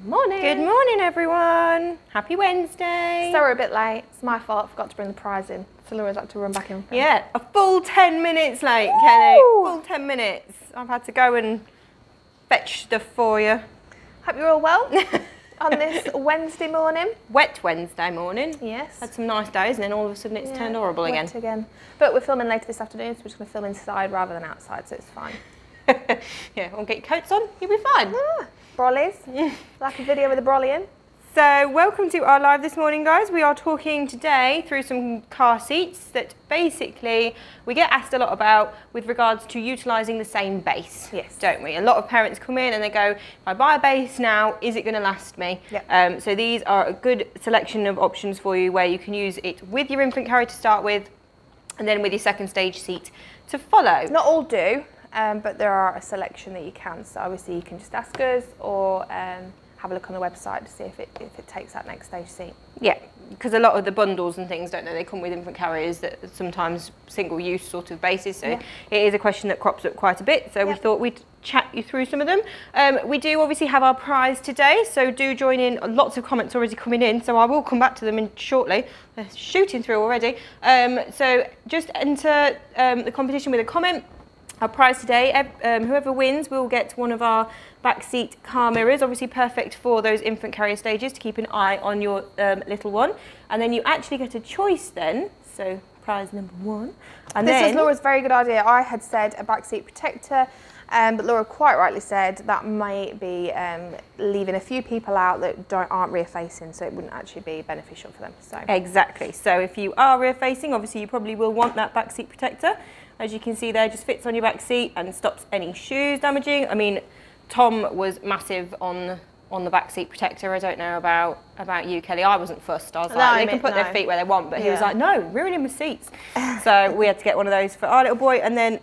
Morning. Good morning, everyone. Happy Wednesday. So we're a bit late. It's my fault. I forgot to bring the prize in. So Laura's had to run back in. Yeah, a full 10 minutes late, Kelly. Full 10 minutes. I've had to go and fetch stuff for you. Hope you're all well on this Wednesday morning. Wet Wednesday morning. Yes. Had some nice days and then all of a sudden it's turned horrible again. But we're filming later this afternoon, so we're just going to film inside rather than outside, so it's fine. Yeah, we'll get your coats on. You'll be fine. Brollies. Like a video with a brolly in. So welcome to our live this morning, guys. We are talking today through some car seats that basically we get asked a lot about with regards to utilising the same base. Yes. Don't we? A lot of parents come in and they go, if I buy a base now, is it going to last me? Yep. So these are a good selection of options for you where you can use it with your infant carrier to start with and then with your second stage seat to follow. Not all do, but there are a selection that you can. So obviously you can just ask us or have a look on the website to see if it takes that next stage seat. Yeah, because a lot of the bundles and things, don't they come with infant carriers that are sometimes single-use sort of bases. So it is a question that crops up quite a bit. So we thought we'd chat you through some of them. We do obviously have our prize today, so do join in. Lots of comments already coming in, so I will come back to them shortly. They're shooting through already. So just enter the competition with a comment. Our prize today, whoever wins will get one of our backseat car mirrors, obviously perfect for those infant carrier stages to keep an eye on your little one. And then you actually get a choice then, so prize number one. And this is Laura's very good idea. I had said a backseat protector, but Laura quite rightly said that may be leaving a few people out that aren't rear facing, so it wouldn't actually be beneficial for them. So exactly. So if you are rear facing, obviously you probably will want that backseat protector. As you can see there, just fits on your back seat and stops any shoes damaging. I mean, Tom was massive on the back seat protector. I don't know about you, Kelly. I wasn't fussed. I was like, they can put their feet where they want, but he was like, no, ruining my seats. So we had to get one of those for our little boy. And then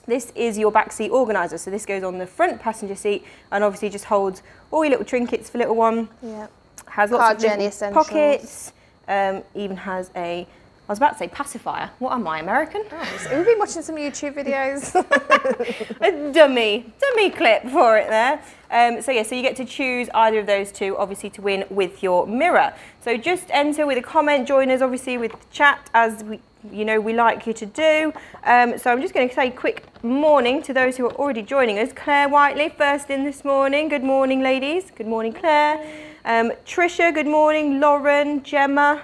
this is your back seat organizer. So this goes on the front passenger seat and obviously just holds all your little trinkets for little one. Yeah. Has lots of little pockets. Even has a, I was about to say pacifier. What am I, American? Oh, we've been watching some YouTube videos. A dummy clip for it there. So yeah, so you get to choose either of those two, obviously, to win with your mirror. So just enter with a comment, join us obviously with the chat as we like you to do. So I'm just going to say quick morning to those who are already joining us. Claire Whiteley, first in this morning. Good morning, ladies. Good morning, Claire. Trisha, good morning. Lauren, Gemma.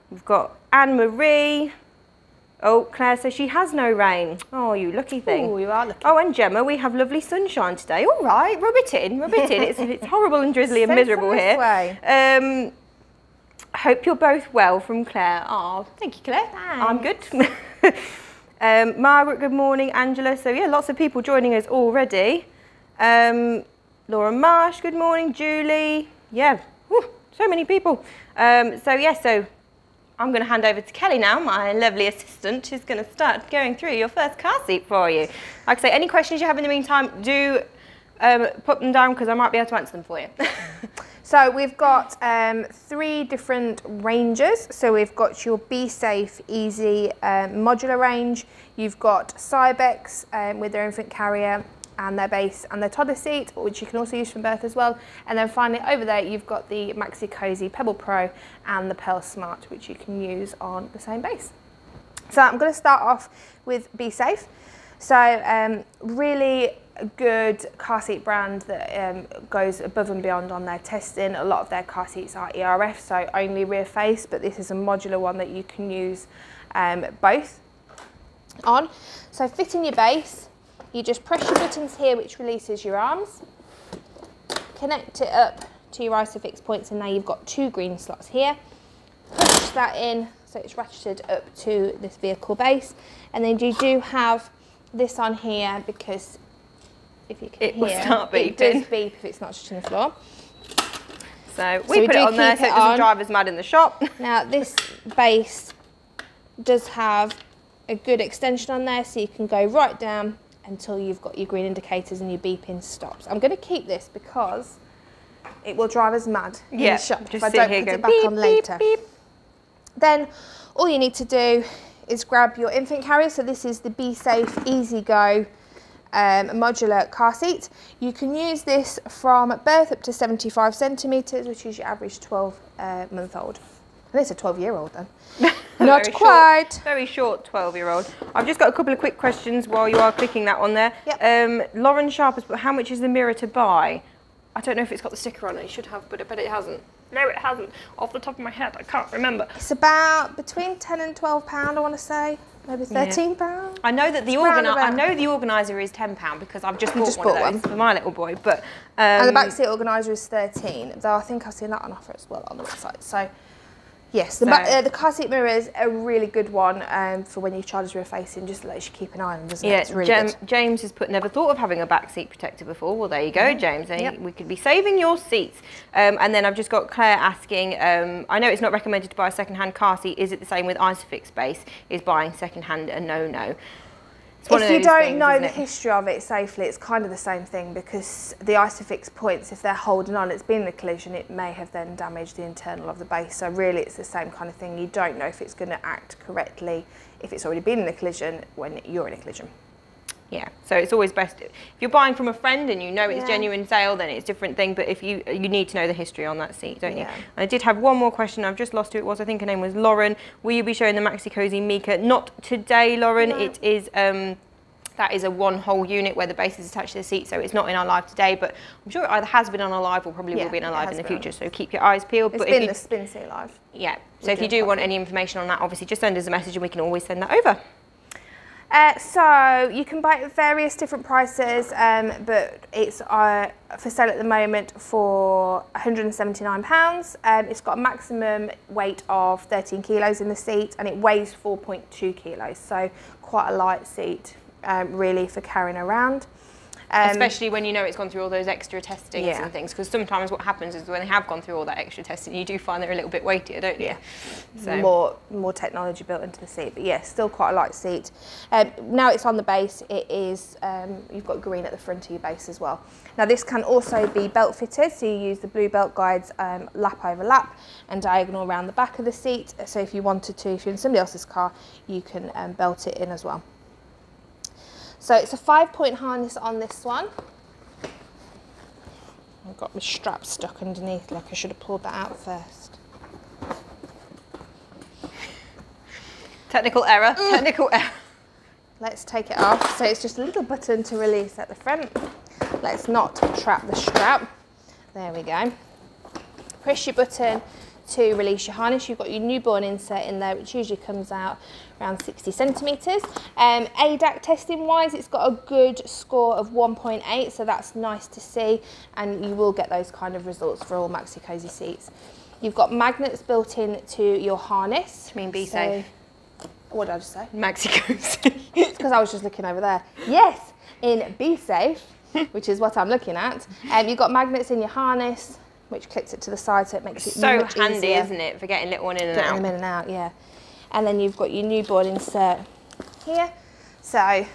We've got Anne-Marie. Oh, Claire says she has no rain. Oh, you lucky thing. Oh, you are lucky. Oh, and Gemma, we have lovely sunshine today. All right, rub it in, rub it in. It's horrible and drizzly and miserable here. Hope you're both well, from Claire. Oh, thank you, Claire. Thanks. I'm good. Margaret, good morning. Angela. So yeah, lots of people joining us already. Laura Marsh, good morning. Julie. Yeah, whew, so many people. So I'm going to hand over to Kelly now, my lovely assistant, who's going to start going through your first car seat for you. Like I say, any questions you have in the meantime, do put them down because I might be able to answer them for you. So we've got 3 different ranges. So we've got your BeSafe Easy modular range. You've got Cybex with their infant carrier and their base and their toddler seat, which you can also use from birth as well. And then finally over there you've got the Maxi-Cosi Pebble Pro and the Pebble Smart, which you can use on the same base. So I'm going to start off with BeSafe. So really good car seat brand that goes above and beyond on their testing. A lot of their car seats are ERF, so only rear face, but this is a modular one that you can use both on. So fitting your base, you just press your buttons here, which releases your arms, connect it up to your ISOFIX points, and now you've got 2 green slots here. Push that in so it's ratcheted up to this vehicle base, and then you do have this on here because if you can hear, it does beep if it's not touching the floor. So we put it on there so it doesn't drive us mad in the shop. Now this base does have a good extension on there, so you can go right down until you've got your green indicators and your beeping stops. I'm going to keep this because it will drive us mad in the shop if I don't put it back on later. Beep. Then all you need to do is grab your infant carrier. So this is the BeSafe Easy Go modular car seat. You can use this from birth up to 75 centimetres, which is your average 12-month-old. And it's a 12-year-old then. Not quite. Very short 12-year-old. I've just got a couple of quick questions while you are clicking that on there. Yep. Lauren Sharp has put, how much is the mirror to buy? I don't know if it's got the sticker on it. It should have, but I bet it hasn't. No, it hasn't. Off the top of my head, I can't remember. It's about between £10 and £12, I want to say. Maybe £13. Yeah. I know that the organiser is £10 because I've just bought one of those for my little boy. But and the back seat organiser is £13. Though I think I've seen that on offer as well on the website. So yes, the car seat mirror is a really good one for when your child is rear facing. Just lets you keep an eye on, doesn't it? It's really good. James has put, never thought of having a back seat protector before. Well, there you go, James. Yep. We could be saving your seats. And then I've just got Claire asking, I know it's not recommended to buy a second-hand car seat. Is it the same with ISOFIX base? Is buying second-hand a no-no? If you don't know the history of it safely, it's kind of the same thing, because the ISOFIX points, if they're holding on, it's been in a collision, it may have then damaged the internal of the base. So really it's the same kind of thing. You don't know if it's going to act correctly if it's already been in a collision when you're in a collision. Yeah, so it's always best, if you're buying from a friend and you know it's genuine sale, then it's a different thing, but if you need to know the history on that seat, don't you? I did have one more question, I've just lost who it was. I think her name was Lauren. Will you be showing the Maxi-Cosi Mika? Not today, Lauren. No. It is that is a one whole unit where the base is attached to the seat, so it's not in our live today, but I'm sure it either has been on our live or probably will be in our live in the future, so keep your eyes peeled. It's been the Spin Seat live. Yeah, so if you do want any information on that, obviously just send us a message and we can always send that over. So you can buy it at various different prices, but it's for sale at the moment for £179. It's got a maximum weight of 13 kilos in the seat, and it weighs 4.2 kilos, so quite a light seat, really, for carrying around. Especially when you know it's gone through all those extra testings and things, because sometimes what happens is when they have gone through all that extra testing, you do find they're a little bit weightier, don't you? Yeah. So more technology built into the seat, but yeah, still quite a light seat. Now it's on the base, it is, you've got green at the front of your base as well. Now this can also be belt fitted, so you use the blue belt guides lap over lap and diagonal around the back of the seat. So if you wanted to, if you're in somebody else's car, you can belt it in as well. So it's a 5-point harness on this one. I've got my strap stuck underneath, like I should have pulled that out first. Technical error, technical error. Let's take it off. So it's just a little button to release at the front. Let's not trap the strap. There we go. Press your button to release your harness. You've got your newborn insert in there, which usually comes out around 60 centimetres. ADAC testing wise, it's got a good score of 1.8, so that's nice to see, and you will get those kind of results for all Maxi-Cosi seats. You've got magnets built in to your harness. I mean, BeSafe. What did I just say? Maxi-Cosi. It's because I was just looking over there. Yes, in BeSafe, which is what I'm looking at. You've got magnets in your harness, which clicks it to the side, so it makes it so much handy, easier. isn't it, for getting little one in and out? Getting them in and out, yeah. And then you've got your newborn insert here. So it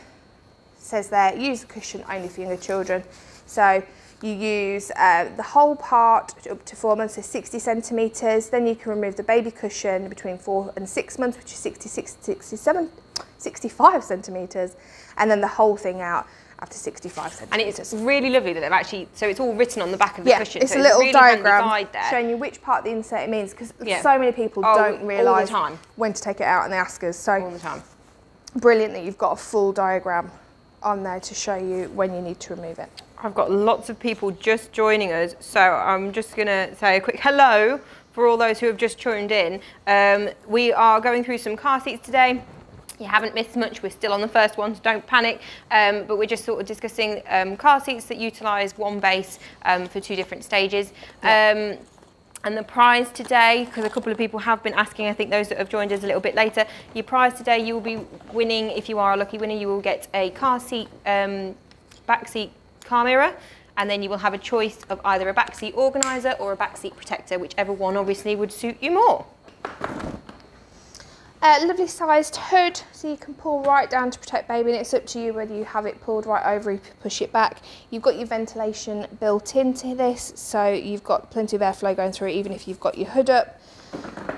says there, use the cushion only for younger children. So you use the whole part up to 4 months, so 60 centimetres. Then you can remove the baby cushion between 4 and 6 months, which is 65 centimetres. And then the whole thing out after 65 centimetres. And it's really lovely that they've actually, so it's all written on the back of the cushion. It's so a little really diagram showing you which part of the insert it means, because so many people don't realise when to take it out, and they ask us. So all the time. Brilliant that you've got a full diagram on there to show you when you need to remove it. I've got lots of people just joining us, so I'm just going to say a quick hello for all those who have just tuned in. We are going through some car seats today. You haven't missed much, we're still on the first one, so don't panic. But we're just sort of discussing car seats that utilise one base for 2 different stages. And the prize today, because a couple of people have been asking, I think those that have joined us a little bit later, your prize today, you will be winning, if you are a lucky winner, you will get a car seat, back seat car mirror, and then you will have a choice of either a back seat organiser or a back seat protector, whichever one obviously would suit you more. Lovely sized hood, so you can pull right down to protect baby, and it's up to you whether you have it pulled right over or if you push it back. You've got your ventilation built into this, so you've got plenty of airflow going through it even if you've got your hood up,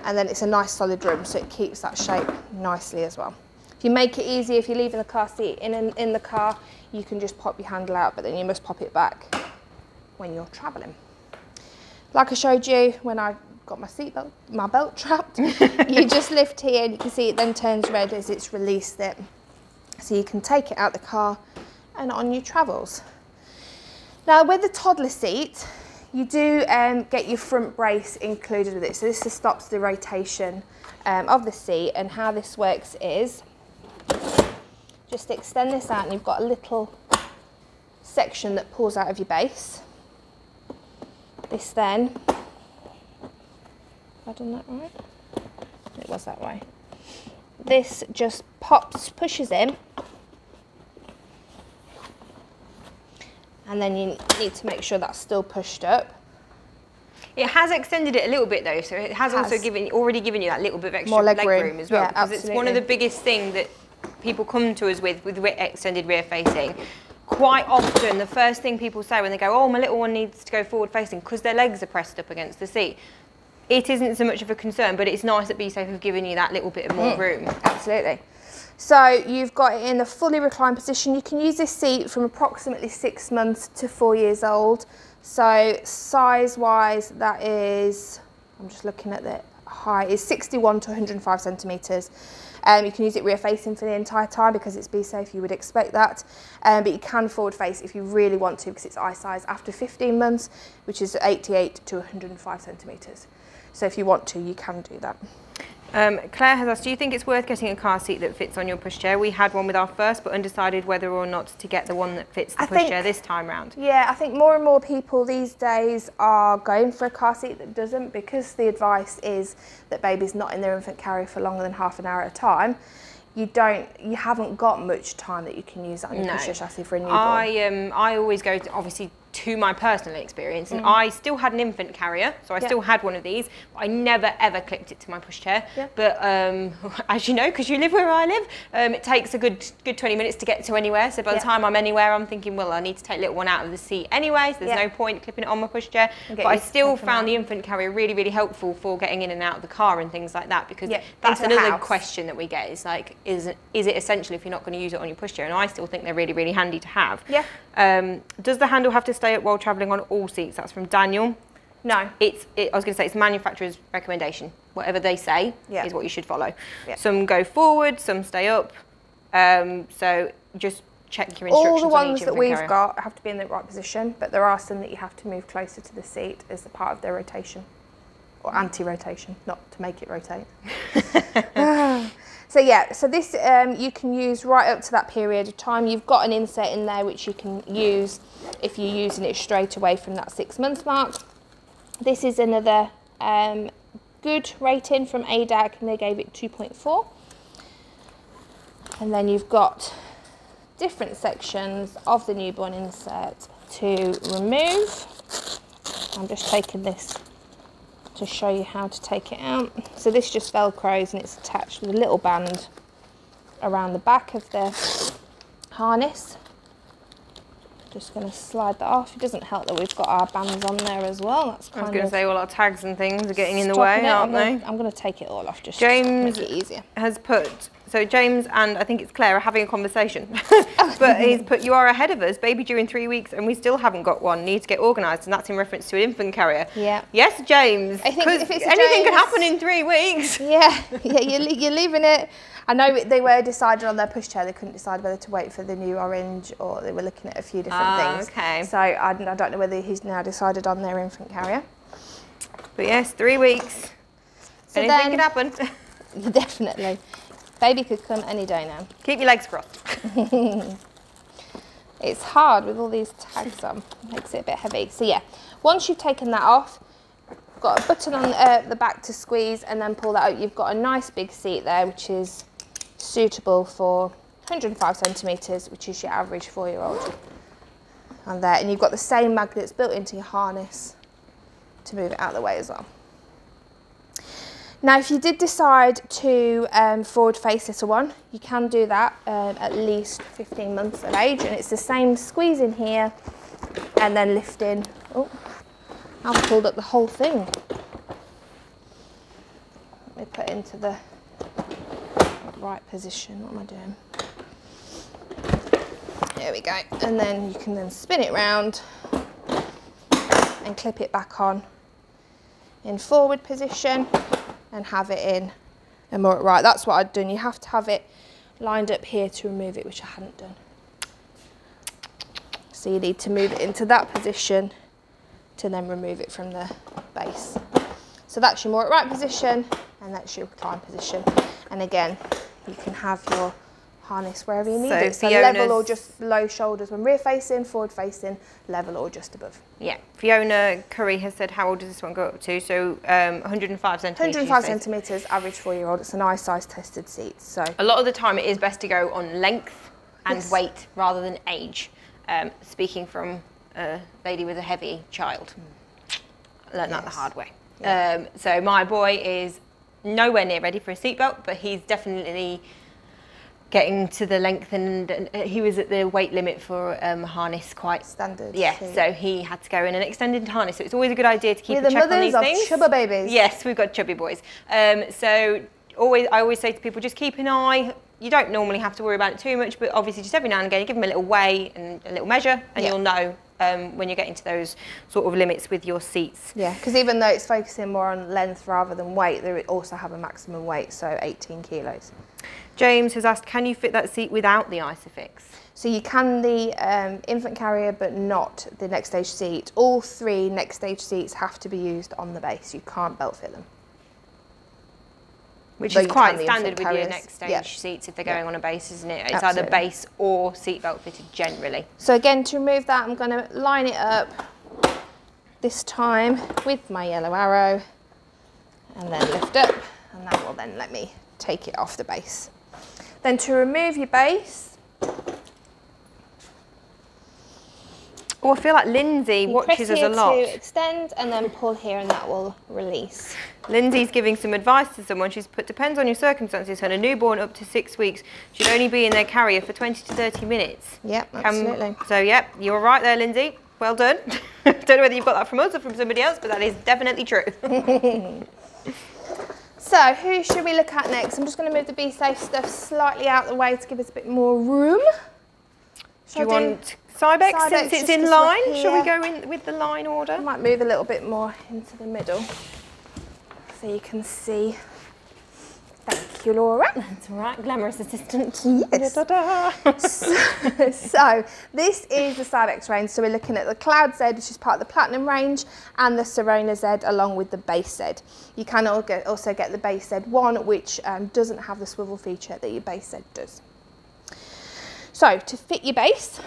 and then it's a nice solid room, so it keeps that shape nicely as well. If you make it easy, if you're leaving the car seat in the car, you can just pop your handle out, but then you must pop it back when you're traveling. Like I showed you when I got my belt trapped, you just lift here and you can see it then turns red as it's released it. So you can take it out the car and on your travels. Now with the toddler seat, you do get your front brace included with it. So this stops the rotation of the seat, and how this works is just extend this out and you've got a little section that pulls out of your base. This then, have I done that right? It was that way. This just pushes in, and then you need to make sure that's still pushed up. It has extended it a little bit though, so it has also already given you that little bit of extra more leg room as well. Yeah, because it's one of the biggest things that people come to us with extended rear facing. Quite often, the first thing people say when they go, oh, my little one needs to go forward facing because their legs are pressed up against the seat. It isn't so much of a concern, but it's nice that BeSafe have given you that little bit of more room. Absolutely. So you've got it in a fully reclined position. You can use this seat from approximately 6 months to 4 years old. So size-wise, that is, I'm just looking at the height, is 61 to 105 centimetres. You can use it rear facing for the entire time because it's BeSafe, you would expect that. But you can forward face if you really want to because it's eye size after 15 months, which is 88 to 105 centimetres. So if you want to, you can do that. Claire has asked, do you think it's worth getting a car seat that fits on your pushchair? We had one with our first, but undecided whether or not to get the one that fits the pushchair this time round. Yeah, I think more and more people these days are going for a car seat that doesn't, because the advice is that baby's not in their infant carrier for longer than half an hour at a time. You haven't got much time that you can use that on your pushchair chassis for a newborn. I always go to my personal experience, and I still had an infant carrier, so I still had one of these, but I never ever clipped it to my pushchair. But as you know, because you live where I live, it takes a good 20 minutes to get to anywhere, so by the time I'm anywhere I'm thinking, well, I need to take little one out of the seat anyway, so there's no point clipping it on my pushchair. But I still found the infant carrier really, really helpful for getting in and out of the car and things like that, because that's another question that we get, is like, is it essential if you're not going to use it on your pushchair? And I still think they're really, really handy to have. Does the handle have to stay up while travelling on all seats? That's from Daniel. No. I was going to say it's manufacturer's recommendation. Whatever they say is what you should follow. Some go forward, some stay up. So just check your instructions. All the on ones each that we've carrier. got have to be in the right position, but there are some that you have to move closer to the seat as a part of their rotation, or anti-rotation, not to make it rotate. So yeah, so this you can use right up to that period of time. You've got an insert in there which you can use if you're using it straight away from that 6 month mark. This is another good rating from ADAC, and they gave it 2.4. And then you've got different sections of the newborn insert to remove. I'm just taking this to show you how to take it out. So this just velcros and it's attached with a little band around the back of the harness. Just going to slide that off. It doesn't help that we've got our bands on there as well. That's kind I was going to say all our tags and things are getting in the way, aren't they? I'm going to take it all off just James to make it easier. Has put, so James and I think it's Claire are having a conversation, but he's put, you are ahead of us, baby due in 3 weeks and we still haven't got one, need to get organised, and that's in reference to an infant carrier. Yeah. Yes, James, I think if it's anything could happen in 3 weeks. Yeah, you're leaving it. I know they were decided on their pushchair, they couldn't decide whether to wait for the new orange, or they were looking at a few different things. Okay. So I don't know whether he's now decided on their infant carrier. But yes, 3 weeks. So anything could happen. Definitely. Baby could come any day now. Keep your legs crossed. It's hard with all these tags on. It makes it a bit heavy. So yeah, once you've taken that off, got a button on the back to squeeze and then pull that out. You've got a nice big seat there, which is suitable for 105 centimetres, which is your average 4-year-old. And there, and you've got the same magnets built into your harness to move it out of the way as well. Now, if you did decide to forward face little one, you can do that at least 15 months of age, and it's the same squeeze in here and then lift in. Oh, I've pulled up the whole thing. Let me put it into the right position. What am I doing? There we go. And then you can then spin it round and clip it back on in forward position and have it in a more, right, that's what I'd done. You have to have it lined up here to remove it, which I hadn't done. So you need to move it into that position to then remove it from the base. So that's your more upright position and that's your recline position. And again, you can have your harness wherever you need it. So level or just below shoulders when rear facing, forward facing, level or just above. Yeah. Fiona Curry has said, how old does this one go up to? So 105 centimetres. 105 centimetres, average 4-year-old. It's a nice size tested seat. So a lot of the time it is best to go on length and weight rather than age. Speaking from a lady with a heavy child. I learned that the hard way. Yeah. So my boy is nowhere near ready for a seatbelt, but he's definitely getting to the length, and he was at the weight limit for a harness quite standard. Yeah, so he had to go in an extended harness. So it's always a good idea to keep a check on these things. We're the mothers of chubby babies. Yes, we've got chubby boys. So I always say to people, just keep an eye. You don't normally have to worry about it too much, but obviously just every now and again, you give them a little weigh and a little measure, and you'll know when you're getting to those sort of limits with your seats. Yeah, because even though it's focusing more on length rather than weight, they also have a maximum weight, so 18 kilos. James has asked, can you fit that seat without the ISOFIX? So you can the infant carrier, but not the next stage seat. All 3 next stage seats have to be used on the base. You can't belt fit them. Which is quite standard with your next stage seats if they're going on a base, isn't it? It's either base or seatbelt fitted generally. So again, to remove that, I'm going to line it up this time with my yellow arrow and then lift up, and that will then let me take it off the base. Then to remove your base, I feel like Lindsay watches us a lot. Press here to extend and then pull here and that will release. Lindsay's giving some advice to someone. She's put, depends on your circumstances, and a newborn up to 6 weeks should only be in their carrier for 20 to 30 minutes. Yep, absolutely. So yep, you're right there, Lindsay. Well done. Don't know whether you've got that from us or from somebody else, but that is definitely true. So who should we look at next? I'm just going to move the BeSafe stuff slightly out of the way to give us a bit more room. Do you want Cybex since it's in line? Shall we go in with the line order? I might move a little bit more into the middle so you can see. Thank you, Laura. That's all right, glamorous assistant. Yes. So this is the Cybex range. So we're looking at the Cloud Z, which is part of the Platinum range, and the Serena Z along with the Base Z. You can also get the Base Z1, which doesn't have the swivel feature that your Base Z does. So to fit your base,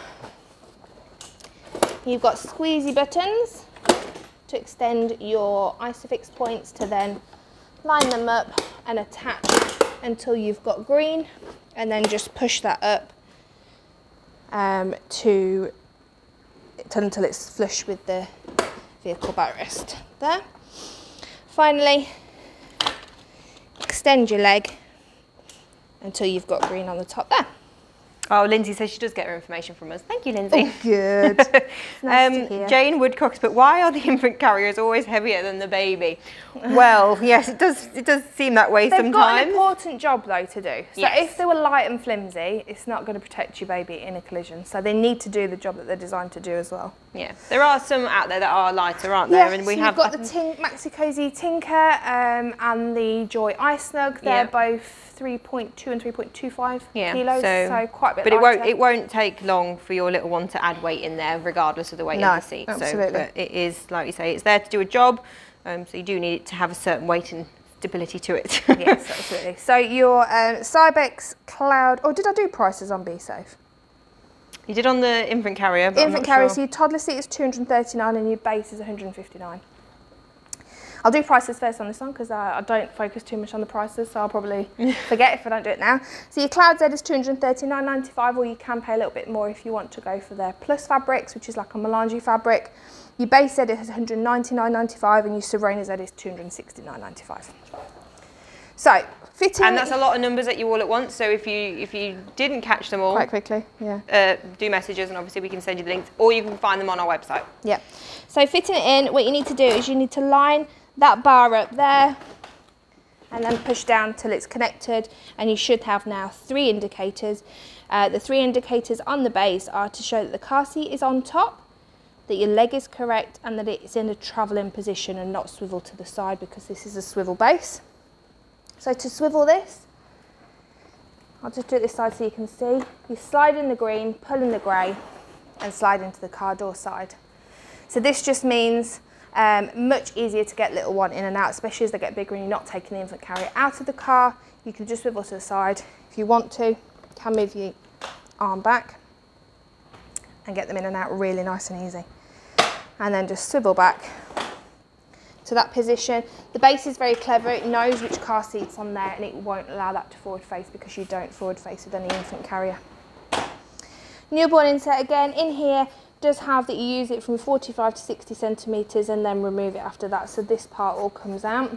you've got squeezy buttons to extend your ISOFIX points to then line them up and attach until you've got green, and then just push that up until it's flush with the vehicle backrest there. Finally, extend your leg until you've got green on the top there. Oh, Lindsay says she does get her information from us. Thank you, Lindsay. Oh, good. Nice to hear. Jane Woodcock's, but why are the infant carriers always heavier than the baby? Well, yes, it does seem that way sometimes. They've got an important job though to do. So if they were light and flimsy, it's not going to protect your baby in a collision. So they need to do the job that they're designed to do as well. Yeah, there are some out there that are lighter, aren't there? And we've got the Maxi-Cosi Tinker and the Joy iSnug. They're both 3.2 and 3.25 kilos, so quite a bit lighter. But it won't take long for your little one to add weight in there, regardless of the weight of the seat. Absolutely. So, but it is, like you say, it's there to do a job, so you do need it to have a certain weight and stability to it. Yes, absolutely. So your Cybex Cloud, or did I do prices on BeSafe? You did on the infant carrier, but infant carrier, so your toddler seat is 239 and your base is 159. I'll do prices first on this one because I don't focus too much on the prices, so I'll probably forget if I don't do it now. So your Cloud Z is 239.95, or you can pay a little bit more if you want to go for their Plus fabrics, which is like a melange fabric. Your Base Z is 199.95 and your Serena Z is 269.95. So fitting, and that's a lot of numbers at you all at once. So if you didn't catch them all quite quickly, do message us and obviously we can send you the links, or you can find them on our website. Yeah. So fitting it in, what you need to do is you need to line that bar up there and then push down till it's connected, and you should have now 3 indicators. The 3 indicators on the base are to show that the car seat is on top, that your leg is correct, and that it's in a travelling position and not swivel to the side, because this is a swivel base. So to swivel this, I'll just do it this side so you can see. You slide in the green, pull in the grey, and slide into the car door side. So this just means much easier to get little one in and out, especially as they get bigger and you're not taking the infant carrier out of the car. You can just swivel to the side. If you want to, you can move your arm back and get them in and out really nice and easy. And then just swivel back to that position. The base is very clever. It knows which car seat's on there and it won't allow that to forward face, because you don't forward face with any infant carrier. Newborn insert, again, in here does have that you use it from 45 to 60 centimetres and then remove it after that. So this part all comes out.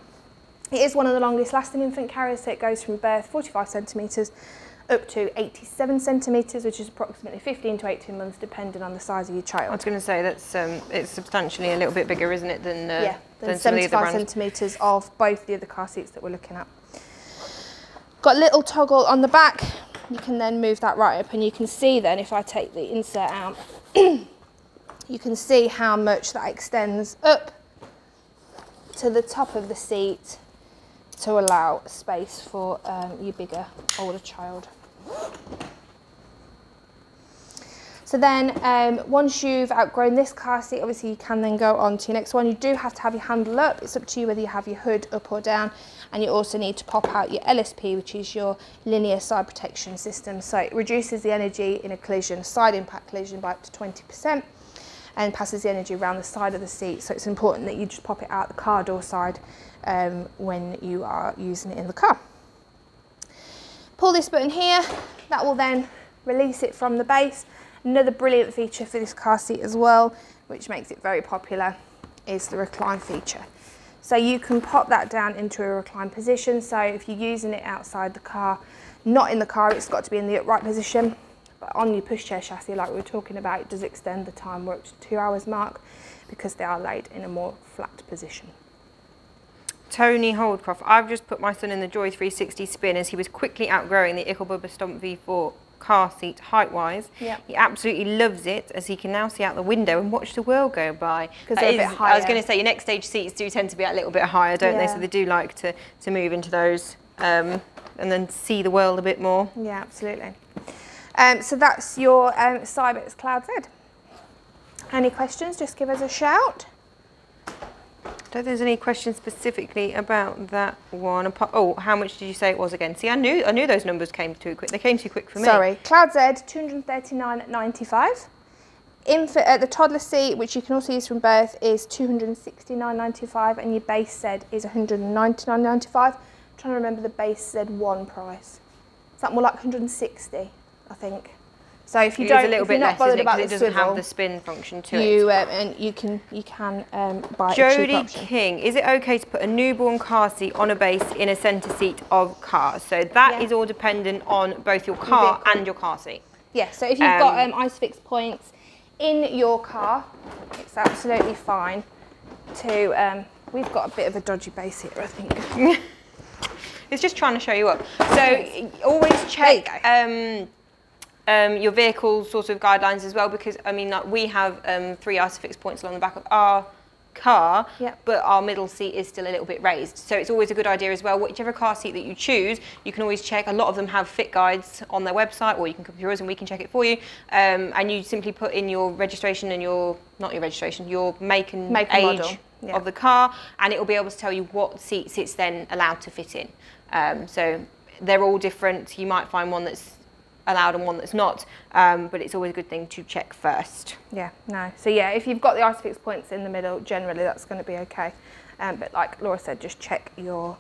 It is one of the longest lasting infant carriers, so it goes from birth 45 centimetres up to 87 centimetres, which is approximately 15 to 18 months, depending on the size of your child. I was going to say that's it's substantially a little bit bigger, isn't it, than than some of the other 75 brands. centimetres of both the other car seats that we're looking at. Got a little toggle on the back. You can then move that right up, and you can see then, if I take the insert out, you can see how much that extends up to the top of the seat to allow space for your bigger, older child. So then once you've outgrown this car seat, obviously you can then go on to your next one. You do have to have your handle up. It's up to you whether you have your hood up or down. And you also need to pop out your LSP, which is your linear side protection system. So it reduces the energy in a collision, side impact collision, by up to 20%, and passes the energy around the side of the seat. So it's important that you just pop it out the car door side when you are using it in the car. Pull this button here. That will then release it from the base. Another brilliant feature for this car seat as well, which makes it very popular, is the recline feature. So you can pop that down into a recline position. So if you're using it outside the car, not in the car, it's got to be in the upright position. But on your pushchair chassis, like we were talking about, it does extend the time. We're up to 2 hours mark because they are laid in a more flat position. Tony Holdcroft, I've just put my son in the Joy 360 spin as he was quickly outgrowing the Icklebubba Stomp V4 car seat height-wise. Yep. He absolutely loves it, as he can now see out the window and watch the world go by. Because they're a bit higher. I was going to say, your next stage seats do tend to be a little bit higher, don't they? So they do like to move into those and then see the world a bit more. Yeah, absolutely. So that's your Cybex Cloud Z. Any questions, just give us a shout. I don't think there's any questions specifically about that one. Oh, how much did you say it was again? See, I knew those numbers came too quick. They came too quick for me. Sorry, Cloud Z, $239.95. The toddler seat, which you can also use from birth, is $269.95, and your base Z is $199.95. I'm trying to remember the base Z1 price. Is that more like $160, I think? So if you don't, if you're not bothered about the swivel, it doesn't have the spin function to it. And you can buy a cheap Jodie option. King, is it okay to put a newborn car seat on a base in a centre seat of car? So that is all dependent on both your car and your car seat. Yeah, so if you've got ISOFIX points in your car, it's absolutely fine to, we've got a bit of a dodgy base here, I think. It's just trying to show you up. So always check your vehicle sort of guidelines as well, because I mean, like, we have 3 ISOFIX points along the back of our car, but our middle seat is still a little bit raised. So it's always a good idea as well, whichever car seat that you choose, you can always check. A lot of them have fit guides on their website, or you can come to us and we can check it for you. And you simply put in your registration and your make and age model of the car, and it will be able to tell you what seats it's then allowed to fit in. So they're all different. You might find one that's allowed and one that's not, but it's always a good thing to check first. Yeah, no. So yeah, if you've got the ISOFIX points in the middle, generally that's going to be okay. But like Laura said, just check your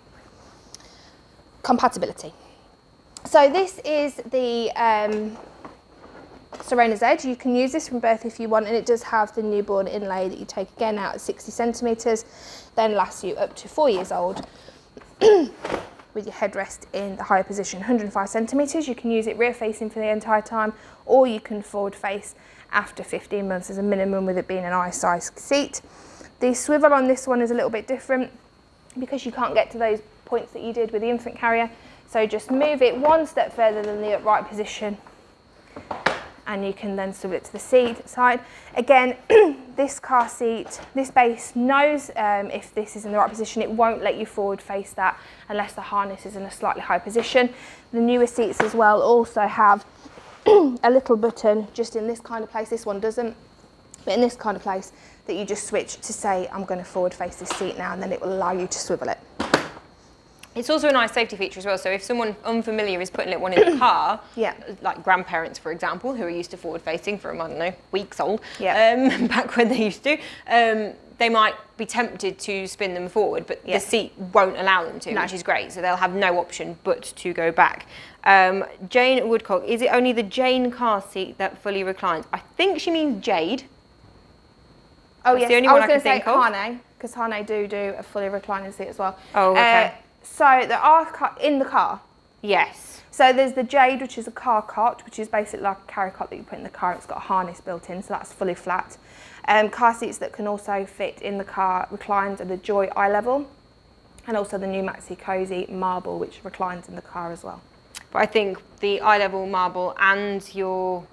compatibility. So this is the Serena Z. You can use this from birth if you want, and it does have the newborn inlay that you take again out at 60 centimetres, then lasts you up to 4 years old. With your headrest in the higher position, 105 centimetres. You can use it rear facing for the entire time, or you can forward face after 15 months as a minimum, with it being an I-size seat. The swivel on this one is a little bit different because you can't get to those points that you did with the infant carrier. So just move it one step further than the upright position and you can then swivel it to the seat side. Again, this car seat, this base knows if this is in the right position. It won't let you forward face that unless the harness is in a slightly high position. The newer seats as well also have a little button just in this kind of place. This one doesn't, but in this kind of place that you just switch to say, I'm going to forward face this seat now, and then it will allow you to swivel it. It's also a nice safety feature as well. So if someone unfamiliar is putting one in the car, like grandparents, for example, who are used to forward facing from, I don't know, weeks old, back when they used to, they might be tempted to spin them forward, but the seat won't allow them to, which is great. So they'll have no option but to go back. Jane Woodcock, is it only the Jane car seat that fully reclines? I think she means Jade. Oh, That's yes. the only I one was I going can to say think of. Hane, because Hane do a fully reclining seat as well. Oh, okay. So there are in the car. Yes. So there's the Jade, which is a car cot, which is basically like a carry cot that you put in the car. It's got a harness built in, so that's fully flat. Car seats that can also fit in the car reclines are the Joy eye level, and also the new Maxi-Cosi marble, which reclines in the car as well. But I think the eye level marble and your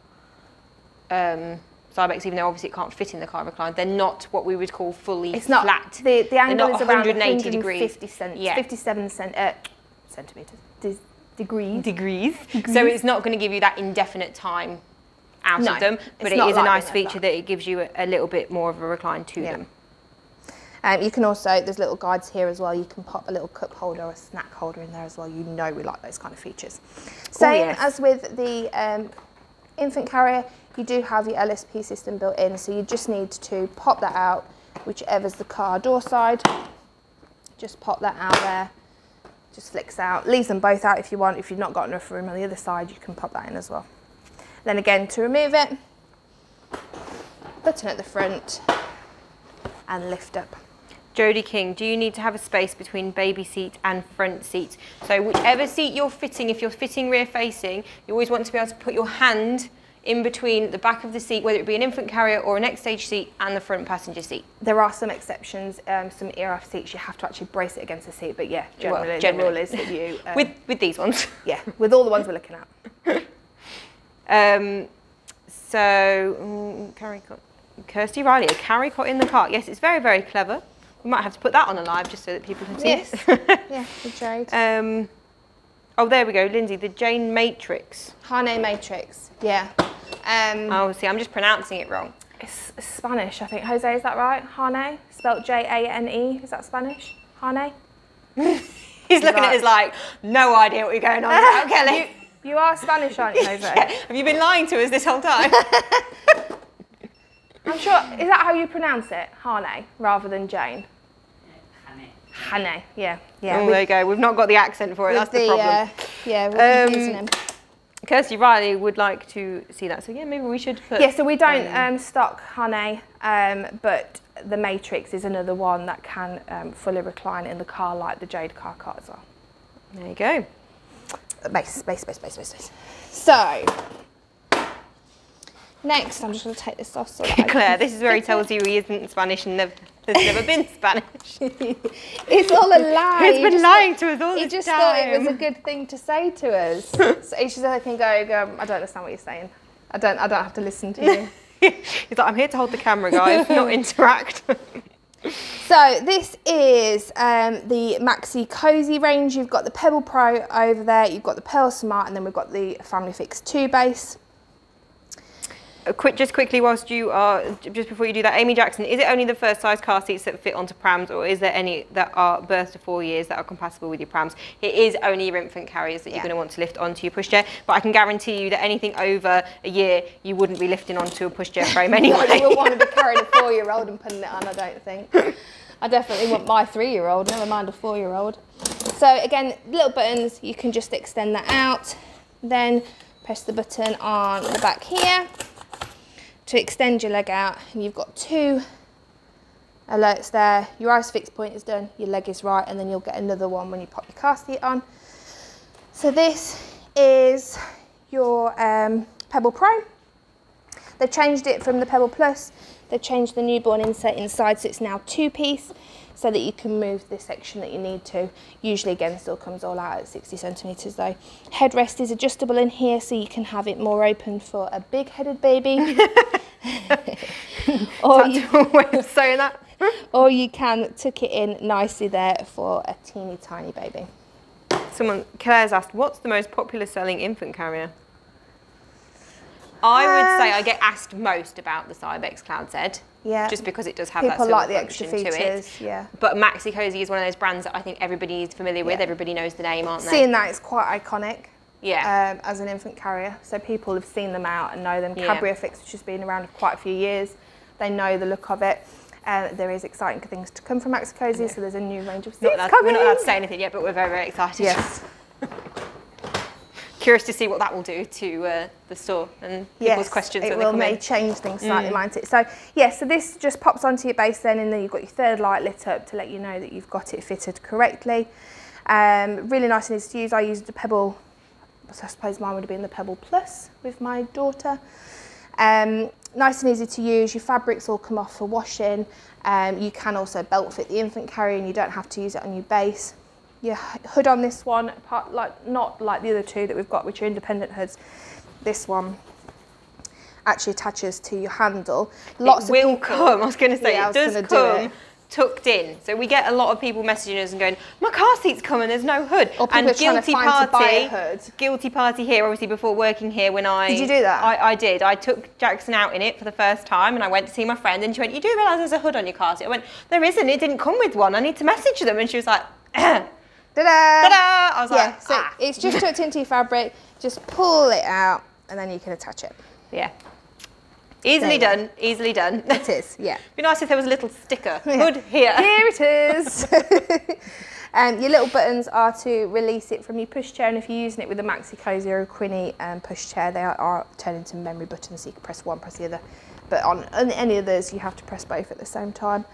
Cybex, even though obviously it can't fit in the car recline, they're not what we would call fully flat. The angle is around 180 degrees. 57 centimetres. Degrees. So it's not going to give you that indefinite time out of them, but it is a nice feature that it gives you a little bit more of a recline to them. You can also, there's little guides here as well, you can pop a little cup holder or a snack holder in there as well. You know we like those kind of features. Same as with the infant carrier, you do have your LSP system built in, so you just need to pop that out, whichever's the car door side. Just pop that out there, just flicks out. Leave them both out if you want. If you've not got enough room on the other side, you can pop that in as well. Then again, to remove it, button at the front and lift up. Jodie King, do you need to have a space between baby seat and front seat? So whichever seat you're fitting, if you're fitting rear facing, you always want to be able to put your hand in between the back of the seat, whether it be an infant carrier or a next stage seat, and the front passenger seat. There are some exceptions, some ERF seats you have to actually brace it against the seat, but yeah, generally the rule is that you... with these ones. Yeah, with all the ones we're looking at. Kirsty Riley, a carry cot in the car. Yes, it's very, very clever. We might have to put that on a live just so that people can see it. Yeah, the Jade. Oh, there we go, Lindsay, the Jane Matrix. Hane Matrix, yeah. Oh, see, I'm just pronouncing it wrong. It's Spanish, I think. Jose, is that right? Hane, spelled Jane. Is that Spanish? Hane? He's looking at us like, no idea what you're going on about, Kelly. You are Spanish, aren't you, Jose? Yeah. Have you been lying to us this whole time? I'm sure, is that how you pronounce it? Hane, rather than Jane? Hane, yeah. Oh, there you go. We've not got the accent for it. That's the problem. Yeah, we're confusing him. Kirsty Riley would like to see that. So yeah, maybe we should put... Yeah, so we don't stock Hane, but the Matrix is another one that can fully recline in the car like the Jade car cot as well. There you go. Base. So, next I'm just going to take this off so that Claire, this is where he tells you he isn't Spanish and there's never been Spanish. It's all a lie. He's been lying to us all this time. He just thought it was a good thing to say to us. So each of us can go, I don't understand what you're saying. I don't have to listen to you. He's like, I'm here to hold the camera, guys, not interact. So this is the Maxi-Cosi range. You've got the Pebble Pro over there, you've got the Pebble Smart, and then we've got the Family Fix 2 base. Just quickly, whilst you are, just before you do that, Amy Jackson, is it only the first size car seats that fit onto prams, or is there any that are birth to 4 years that are compatible with your prams? It is only your infant carriers that you're going to want to lift onto your pushchair, but I can guarantee you that anything over a year, you wouldn't be lifting onto a pushchair frame anyway. You wouldn't want to be carrying a 4-year-old and putting it on, I don't think. I definitely want my 3-year-old, never mind a 4-year-old. So again, little buttons, you can just extend that out, then press the button on the back here to extend your leg out, and you've got 2 alerts there. Your ISOFIX point is done, your leg is right, and then you'll get another one when you pop your car seat on. So this is your Pebble Pro. They've changed it from the Pebble Plus They've changed the newborn insert inside, so it's now 2-piece, so that you can move the section that you need to. Usually again still comes all out at 60 centimetres though. Headrest is adjustable in here, so you can have it more open for a big headed baby. or you can tuck it in nicely there for a teeny tiny baby. Claire's asked, what's the most popular selling infant carrier? I would say I get asked most about the Cybex Cloud Z. Yeah. Just because it does have People that like the extra features, to it. yeah. But Maxi-Cosi is one of those brands that I think everybody is familiar with. Everybody knows the name, aren't they? Seeing that, it's quite iconic. Yeah. As an infant carrier, so people have seen them out and know them. ISOFIX, which has been around for quite a few years, they know the look of it. There is exciting things to come from Maxi-Cosi, so there's a new range of seats coming. We're not allowed to say anything yet, but we're very, very excited. Yes. Curious to see what that will do to the store and people's questions. It may change things slightly, might it? So so this just pops onto your base then, and then you've got your third light lit up to let you know that you've got it fitted correctly. Really nice and easy to use. I used the Pebble, I suppose mine would have been the Pebble Plus with my daughter. Nice and easy to use. Your fabrics all come off for washing. You can also belt fit the infant carrier, and you don't have to use it on your base. Your hood on this one, not like the other two that we've got, which are independent hoods. This one actually attaches to your handle. Lots of people come. I was going to say it does come tucked in. So we get a lot of people messaging us and going, "My car seat's coming. There's no hood." Or people are trying to find to buy a hood. Guilty party here. Obviously, before working here, when I did you do that? I did. I took Jackson out in it for the first time, and I went to see my friend, and she went, "You do realise there's a hood on your car seat?" I went, "There isn't. It didn't come with one. I need to message them." And she was like, Ta-da! Ta-da! I was like, so it's just tucked into your fabric. Just pull it out, and then you can attach it. Yeah. Easily done, easily done. It is, yeah. It'd be nice if there was a little sticker. Hood here. Here it is. Your little buttons are to release it from your pushchair, and if you're using it with a Maxi-Cosi or a Quinny pushchair, they are turned into memory buttons, so you can press one, press the other. But on any others, you have to press both at the same time.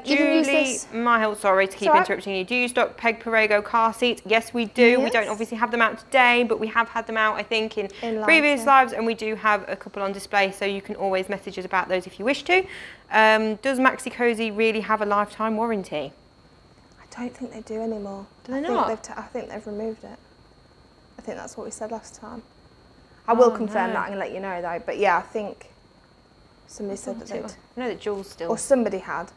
Julie, sorry to keep interrupting you. Do you stock Peg Perego car seats? Yes, we do. Yes. We don't obviously have them out today, but we have had them out, I think, in previous lives, and we do have a couple on display, so you can always message us about those if you wish to. Does Maxi-Cosi really have a lifetime warranty? I don't think they do anymore. Do they not? I think they've removed it. I think that's what we said last time. I will confirm that and let you know, though. But yeah, I think somebody said that they'd. I know that Jules still. Or somebody had.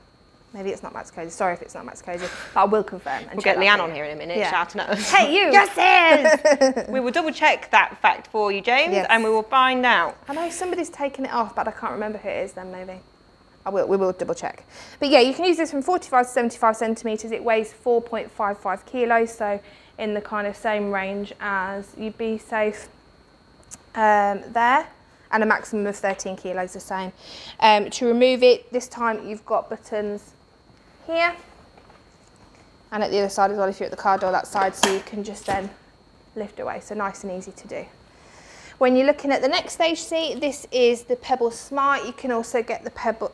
Maybe it's not Maxi-Cosi. Sorry if it's not Maxi-Cosi, but I will confirm. And we'll get Leanne on here in a minute shouting at us. Hey, you! Yes! We will double check that fact for you, James, and we will find out. I know somebody's taken it off, but I can't remember who it is then, maybe. We will double check. But yeah, you can use this from 45 to 75 centimetres. It weighs 4.55 kilos, so in the kind of same range as your BeSafe there. And a maximum of 13 kilos the same. To remove it, this time you've got buttons here and at the other side as well if you're at the car door that side, so you can just then lift away, so nice and easy to do. When you're looking at the next stage seat, this is the Pebble Smart. You can also get the Pebble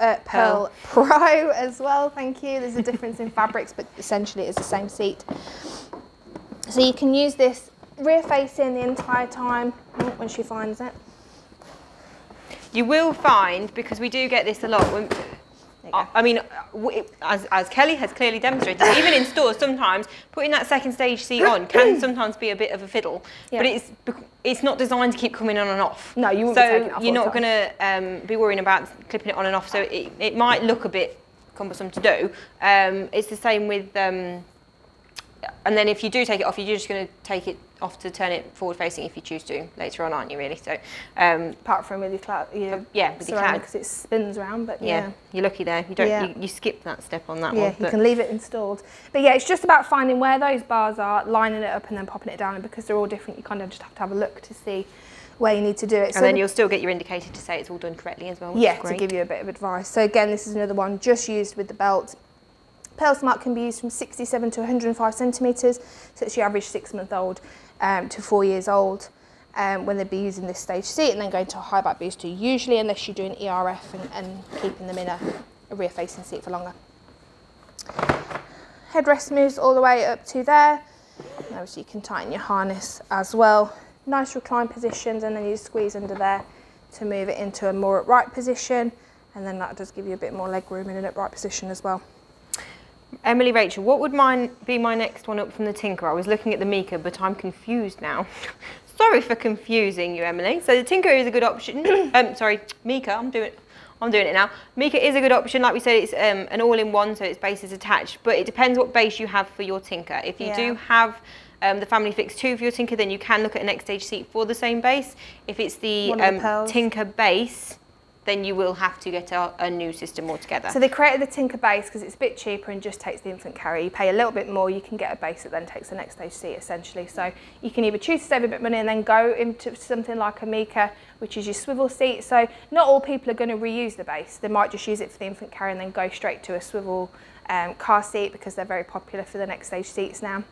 Pro as well, thank you. There's a difference in fabrics, but essentially it's the same seat. So you can use this rear facing the entire time when she finds it. You will find, because we do get this a lot, when, I mean, as Kelly has clearly demonstrated, even in stores sometimes, putting that second stage seat on can sometimes be a bit of a fiddle, but it's not designed to keep coming on and off. No, you won't be taking it off. So you're not going to be worrying about clipping it on and off, so it might look a bit cumbersome to do. It's the same with, and then if you do take it off, you're just going to take it off to turn it forward facing if you choose to later on, aren't you really? So apart from with your cloud, with your cloud, because it spins around, but you're lucky there. You don't you skip that step on that one. Yeah, you can leave it installed. But yeah, it's just about finding where those bars are, lining it up and then popping it down, and because they're all different, you kind of just have to have a look to see where you need to do it. And then you'll still get your indicator to say it's all done correctly as well. Yeah, to give you a bit of advice. So again, this is another one just used with the belt. Pebble Smart can be used from 67 to 105 centimetres, so it's your average 6-month-old to 4 years old when they'd be using this stage seat, and then going to a high back booster usually, unless you're doing ERF and keeping them in a rear facing seat for longer. Headrest moves all the way up to there. Now, so you can tighten your harness as well. Nice recline positions, and then you squeeze under there to move it into a more upright position. and then that does give you a bit more leg room in an upright position as well. Emily Rachel, what would be my next one up from the Tinker? I was looking at the Mika, but I'm confused now. Sorry for confusing you, Emily. So the Tinker is a good option. Sorry, Mika, I'm doing it now. Mika is a good option. Like we said, it's an all-in-one, so its base is attached, but it depends what base you have for your Tinker. If you do have the Family Fix 2 for your Tinker, then you can look at a next stage seat for the same base. If it's the Tinker base, then you will have to get a new system altogether. So they created the Tinker base because it's a bit cheaper and just takes the infant carrier. You pay a little bit more, you can get a base that then takes the next stage seat essentially. So you can either choose to save a bit of money and then go into something like a Mika, which is your swivel seat. So not all people are going to reuse the base. They might just use it for the infant carrier and then go straight to a swivel car seat because they're very popular for the next stage seats now.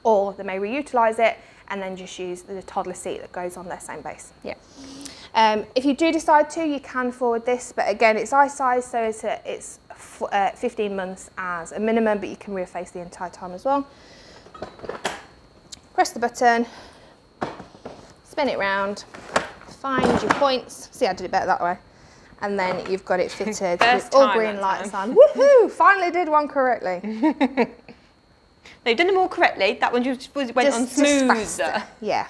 Or they may reutilise it and then just use the toddler seat that goes on their same base. Yeah. If you do decide to, you can forward this, but again, it's i-size, so it's 15 months as a minimum, but you can reface the entire time as well. Press the button, spin it round, find your points. See, I did it better that way. And then you've got it fitted with all green lights on. Woohoo! Finally did one correctly. They've done them all correctly. That one just went on smoother. Yeah.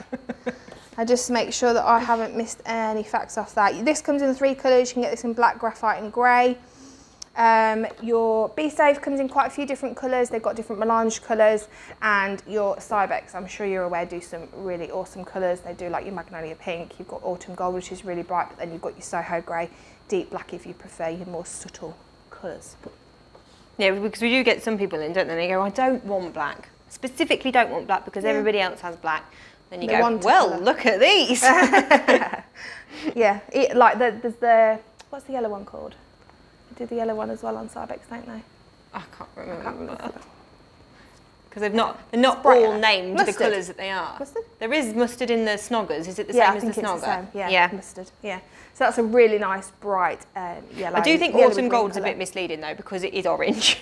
I just make sure that I haven't missed any facts off that. This comes in 3 colours. You can get this in black, graphite and grey. Your BeSafe comes in quite a few different colours. They've got different melange colours. And your Cybex, I'm sure you're aware, do some really awesome colours. They do like your Magnolia Pink. You've got Autumn Gold, which is really bright. But then you've got your Soho Grey, Deep Black if you prefer your more subtle colours. Yeah, because we do get some people in, don't they? They go, I don't want black. Specifically don't want black because everybody else has black. Then you go, well, look at these. Yeah, there's the, what's the yellow one called? They do the yellow one as well on Cybex, don't they? I can't remember. Because they're not all named mustard. The colours that they are. Mustard? There is mustard in the Snoggers. Is it the same as the Snogger? Yeah, mustard. Yeah. So that's a really nice bright yellow. I do think Autumn Gold's a bit misleading though because it is orange.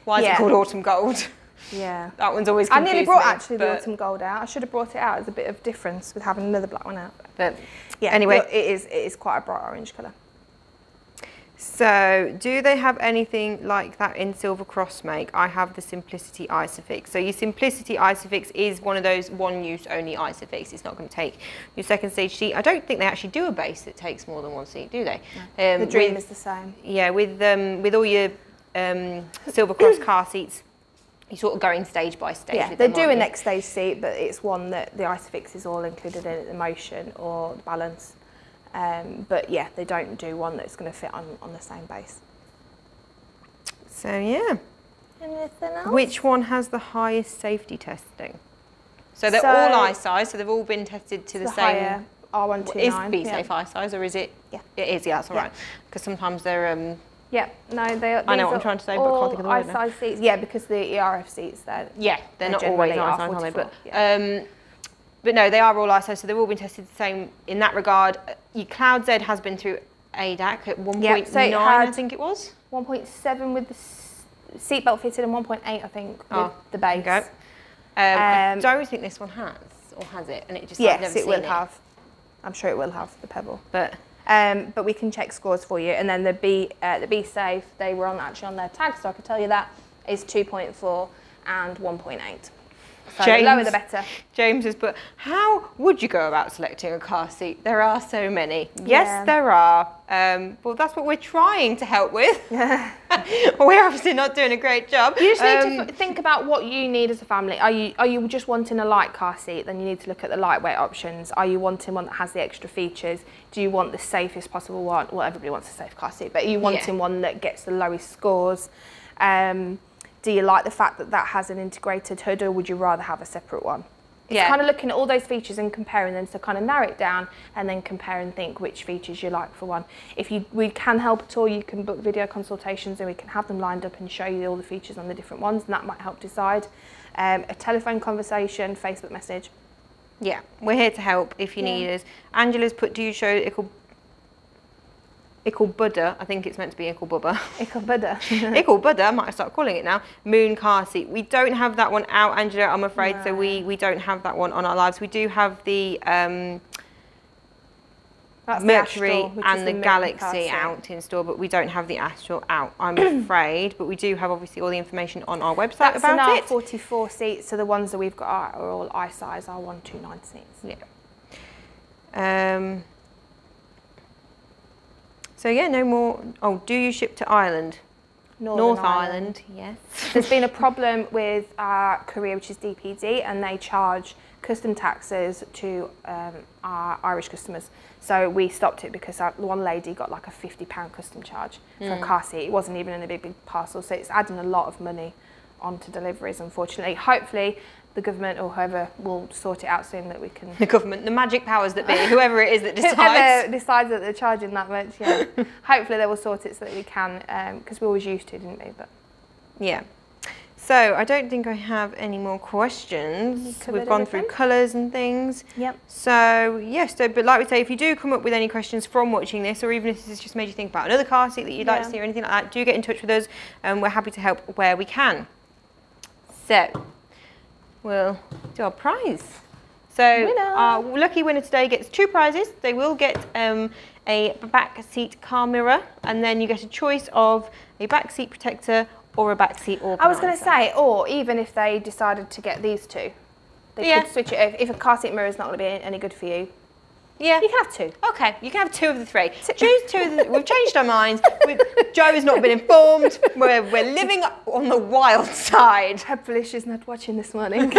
Why is it called Autumn Gold? Yeah. That one's always confused I nearly brought me, actually the Autumn Gold out. I should have brought it out as a bit of difference with having another black one out. But yeah, anyway, it is quite a bright orange colour. So, do they have anything like that in Silver Cross make? I have the Simplicity ISOFIX. So your Simplicity ISOFIX is one of those one-use only ISOFIX. It's not going to take your second stage seat. I don't think they actually do a base that takes more than one seat, do they? No. The Dream is the same. Yeah, with all your Silver Cross car seats, you're sort of going stage by stage. Yeah, they do a next stage seat, but it's one that the ISOFIX is all included in, the motion or the balance. But yeah, they don't do one that's going to fit on the same base. So yeah. Anything else? Which one has the highest safety testing? So they're all i-size, so they've all been tested to the same. Higher R129. Is BeSafe i-size or is it? Yeah. It is, yeah, that's all right. Because sometimes they're... Yeah, no, they are. I know what I'm trying to say, but I can't think of the word now. i-size seats, yeah, because the ERF seats, they're not always i-size, are they? But no, they are all i-size, so they've all been tested the same in that regard. Your Cloud Z has been through ADAC at 1.9, so I think it was. 1.7 with the seatbelt fitted and 1.8, I think, with the base. Go. I don't think this one has, or has it? And it just yes, I've never it will have. I'm sure it will have the Pebble, but we can check scores for you. And then the BeSafe, they were actually on their tag, so I could tell you that is 2.4 and 1.8. So the lower the better. James has put, how would you go about selecting a car seat? There are so many. Yes, there are. Well, that's what we're trying to help with. We're obviously not doing a great job. You just need to think about what you need as a family. Are you just wanting a light car seat? Then you need to look at the lightweight options. Are you wanting one that has the extra features? Do you want the safest possible one? Well, everybody wants a safe car seat, but are you wanting one that gets the lowest scores? Do you like the fact that that has an integrated hood, or would you rather have a separate one? It's kind of looking at all those features and comparing them, so kind of narrow it down and then compare and think which features you like for one. If we can help at all, you can book video consultations and we can have them lined up and show you all the features on the different ones, and that might help decide. A telephone conversation, Facebook message. Yeah, we're here to help if you need us. Angela's put, do you show Ickle Buddha, I think it's meant to be Ickle Bubba. Ickle Buddha. Ickle Buddha, I might start calling it now. Moon car seat. We don't have that one out, Angela, I'm afraid, so we don't have that one on our lives. We do have the That's Mercury the Astral, and the Galaxy Mercury out in store, but we don't have the Astral out, I'm afraid. But we do have obviously all the information on our website That's about an it. R44 seats, so the ones that we've got are all I-size R129 seats. Yeah. So yeah, no more. Oh, do you ship to Ireland? North Ireland, yes. There's been a problem with our courier, which is DPD, and they charge custom taxes to our Irish customers. So we stopped it because one lady got like a £50 custom charge for a car seat. It wasn't even in a big parcel, so it's adding a lot of money onto deliveries, unfortunately. Hopefully the government or whoever will sort it out soon that we can... The government, the magic powers that be, whoever it is that decides. Whoever decides that they're charging that much, yeah. Hopefully they will sort it so that we can, because we always used to, didn't we? But yeah. So I don't think I have any more questions. We've gone through colours and things. Yep. So yes, but like we say, if you do come up with any questions from watching this, or even if this has just made you think about another car seat that you'd like to see or anything like that, do get in touch with us, and we're happy to help where we can. So we'll do our prize. So our lucky winner today gets 2 prizes. They will get a back seat car mirror, and then you get a choice of a back seat protector or a back seat organiser. I was going to say, or even if they decided to get these two, they could switch it. If a car seat mirror is not going to be any good for you, you can have 2. Okay, you can have 2 of the 3. Choose 2 of the... We've changed our minds. Jo has not been informed. We're living on the wild side. Hopefully she's not watching this morning.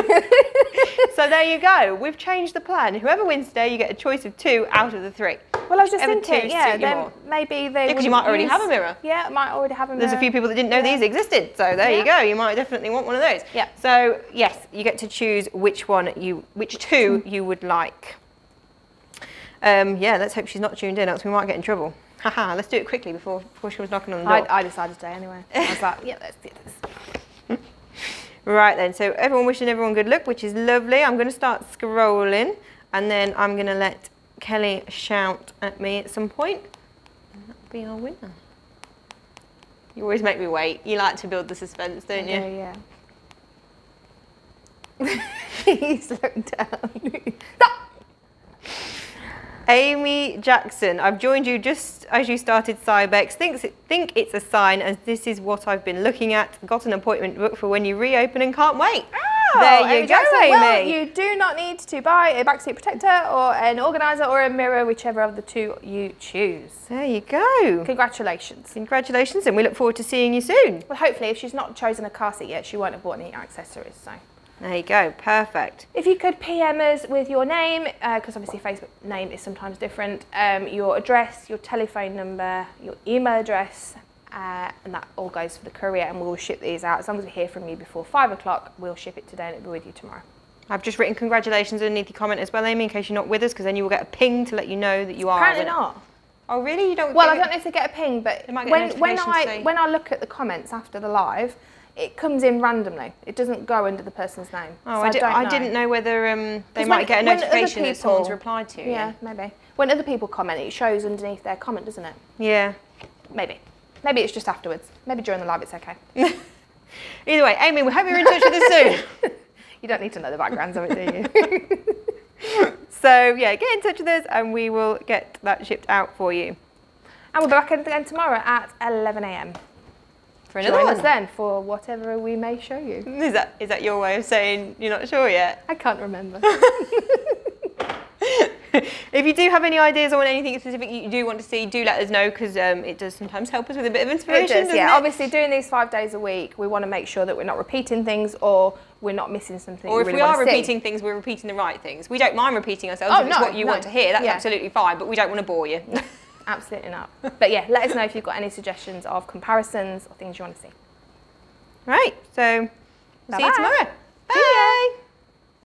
So there you go. We've changed the plan. Whoever wins today, you get a choice of 2 out of the 3. Well, I was just thinking, then maybe they because you might already have a mirror. Yeah, might already have a mirror. There's a few people that didn't know these existed, so there you go. You might definitely want one of those. Yeah. So yes, you get to choose which 2 you would like. Yeah, let's hope she's not tuned in, else we might get in trouble. Haha, let's do it quickly before she comes knocking on the door. I decided today anyway. I was like, yeah, let's do this. Right then, so everyone wishing everyone good luck, which is lovely. I'm going to start scrolling, and then I'm going to let Kelly shout at me at some point, and that'll be our winner. You always make me wait. You like to build the suspense, don't you? Yeah, yeah. He's looked down. Amy Jackson, I've joined you just as you started Cybex. Think it's a sign, as this is what I've been looking at. Got an appointment booked for when you reopen and can't wait. Oh, there you go, Amy. Well, you do not need to buy a backseat protector or an organiser or a mirror, whichever of the 2 you choose. There you go. Congratulations. Congratulations, and we look forward to seeing you soon. Well, hopefully, if she's not chosen a car seat yet, she won't have bought any accessories, so... There you go, perfect. If you could PM us with your name, because obviously Facebook name is sometimes different, your address, your telephone number, your email address, and that all goes for the courier, and we'll ship these out. As long as we hear from you before 5 o'clock, we'll ship it today and it'll be with you tomorrow. I've just written congratulations underneath the comment as well, Amy, in case you're not with us, because then you will get a ping to let you know that you are. Apparently not. Oh really? You don't? Well, I don't know if they get a ping, but when I look at the comments after the live, it comes in randomly. It doesn't go under the person's name. Oh, so I didn't know whether they might get a notification that someone's replied to. Yeah, maybe. When other people comment, it shows underneath their comment, doesn't it? Yeah. Maybe. Maybe it's just afterwards. Maybe during the live it's okay. Either way, Amy, we hope you're in touch with us soon. You don't need to know the backgrounds of it, do you? So yeah, get in touch with us and we will get that shipped out for you. And we'll be back again tomorrow at 11 AM. For another Join one. us then for whatever we may show you. Is that your way of saying you're not sure yet? I can't remember. If you do have any ideas on anything specific you do want to see, do let us know, because it does sometimes help us with a bit of inspiration. It does, yeah. Obviously, doing these 5 days a week, we want to make sure that we're not repeating things or we're not missing something. Or if we are repeating things, we're repeating the right things. We don't mind repeating ourselves if it's what you want to hear. That's absolutely fine, but we don't want to bore you. Absolutely not. But yeah, let us know if you've got any suggestions of comparisons or things you want to see. Right, so we'll see you tomorrow.